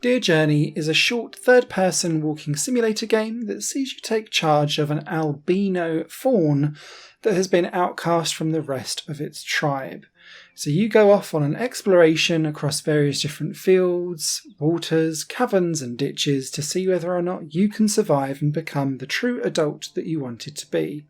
Dear Journey is a short third-person walking simulator game that sees you take charge of an albino fawn that has been outcast from the rest of its tribe. So you go off on an exploration across various different fields, waters, caverns and ditches to see whether or not you can survive and become the true adult that you wanted to be.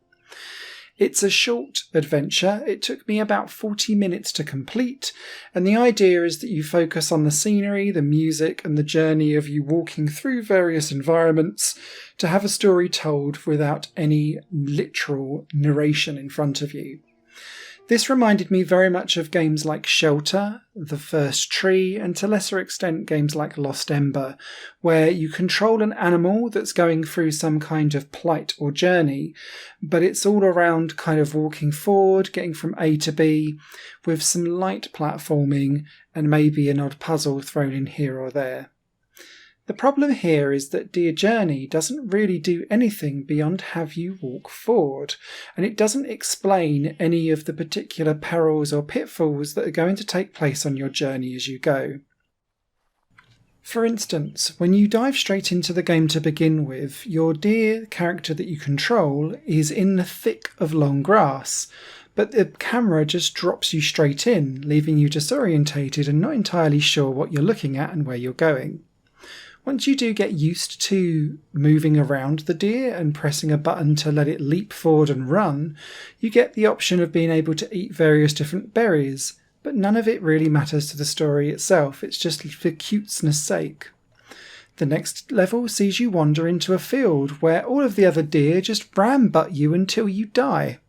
It's a short adventure. It took me about 40 minutes to complete, and the idea is that you focus on the scenery, the music, and the journey of you walking through various environments to have a story told without any literal narration in front of you. This reminded me very much of games like Shelter, The First Tree, and to a lesser extent games like Lost Ember, where you control an animal that's going through some kind of plight or journey, but it's all around kind of walking forward, getting from A to B, with some light platforming and maybe an odd puzzle thrown in here or there. The problem here is that Dear Journey doesn't really do anything beyond have you walk forward, and it doesn't explain any of the particular perils or pitfalls that are going to take place on your journey as you go. For instance, when you dive straight into the game to begin with, your deer character that you control is in the thick of long grass, but the camera just drops you straight in, leaving you disorientated and not entirely sure what you're looking at and where you're going. Once you do get used to moving around the deer and pressing a button to let it leap forward and run, you get the option of being able to eat various different berries, but none of it really matters to the story itself, it's just for cuteness sake. The next level sees you wander into a field where all of the other deer just ram-butt you until you die.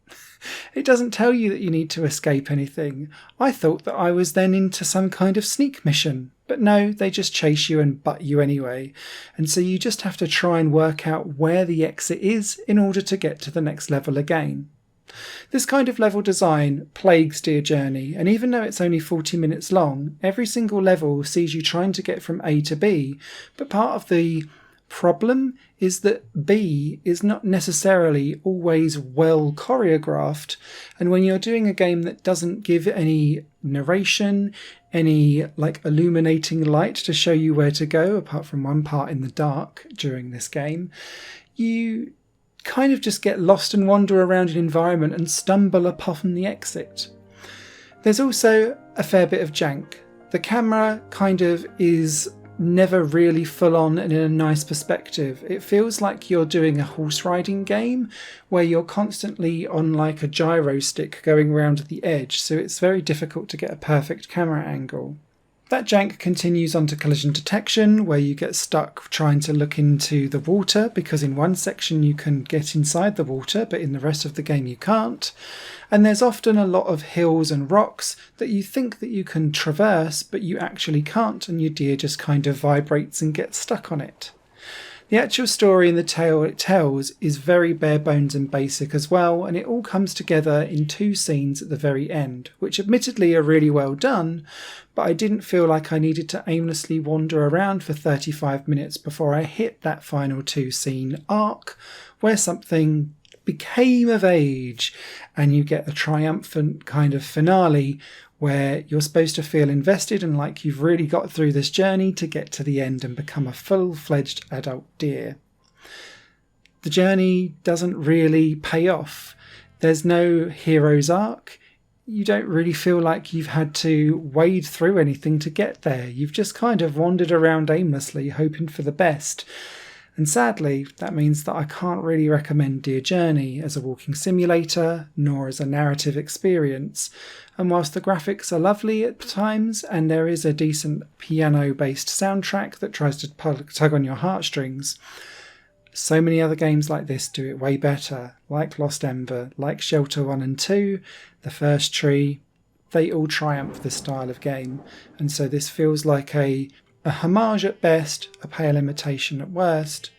It doesn't tell you that you need to escape anything. I thought that I was then into some kind of sneak mission, but no, they just chase you and butt you anyway, and so you just have to try and work out where the exit is in order to get to the next level again. This kind of level design plagues Dear Journey, and even though it's only 40 minutes long, every single level sees you trying to get from A to B, but part of the problem is that B is not necessarily always well choreographed, and when you're doing a game that doesn't give any narration, any illuminating light to show you where to go, apart from one part in the dark during this game, you kind of just get lost and wander around an environment and stumble upon the exit. There's also a fair bit of jank. The camera kind of is never really full on and in a nice perspective. It feels like you're doing a horse riding game where you're constantly on like a gyro stick going around the edge, so it's very difficult to get a perfect camera angle. That jank continues onto collision detection, where you get stuck trying to look into the water, because in one section you can get inside the water, but in the rest of the game you can't. And there's often a lot of hills and rocks that you think that you can traverse, but you actually can't, and your deer just kind of vibrates and gets stuck on it. The actual story and the tale it tells is very bare bones and basic as well, and it all comes together in 2 scenes at the very end, which admittedly are really well done, but I didn't feel like I needed to aimlessly wander around for 35 minutes before I hit that final 2-scene arc, where something became of age, and you get a triumphant kind of finale where you're supposed to feel invested and like you've really got through this journey to get to the end and become a full-fledged adult deer. The journey doesn't really pay off. There's no hero's arc. You don't really feel like you've had to wade through anything to get there. You've just kind of wandered around aimlessly, hoping for the best. And sadly, that means that I can't really recommend Dear Journey as a walking simulator, nor as a narrative experience. And whilst the graphics are lovely at times, and there is a decent piano-based soundtrack that tries to tug on your heartstrings, so many other games like this do it way better, like Lost Ember, like Shelter 1 and 2, The First Tree. They all triumph this style of game, and so this feels like a homage at best, a pale imitation at worst,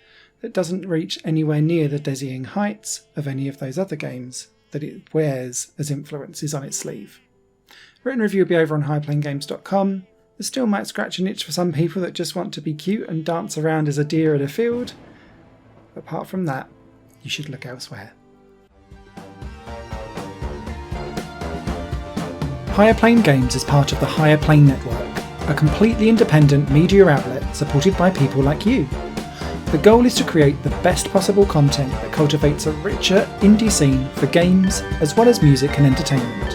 that doesn't reach anywhere near the dizzying heights of any of those other games that it wears as influences on its sleeve. Written review will be over on highplanegames.com. It still might scratch an itch for some people that just want to be cute and dance around as a deer in a field, but apart from that, you should look elsewhere. Higher Plane Games is part of the Higher Plane Network, a completely independent media outlet supported by people like you. The goal is to create the best possible content that cultivates a richer indie scene for games as well as music and entertainment.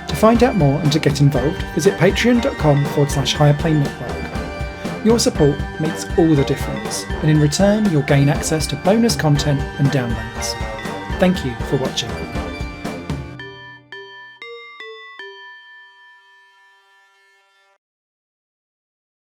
To find out more and to get involved, visit patreon.com/HigherPlaneNetwork. Your support makes all the difference, and in return you'll gain access to bonus content and downloads. Thank you for watching.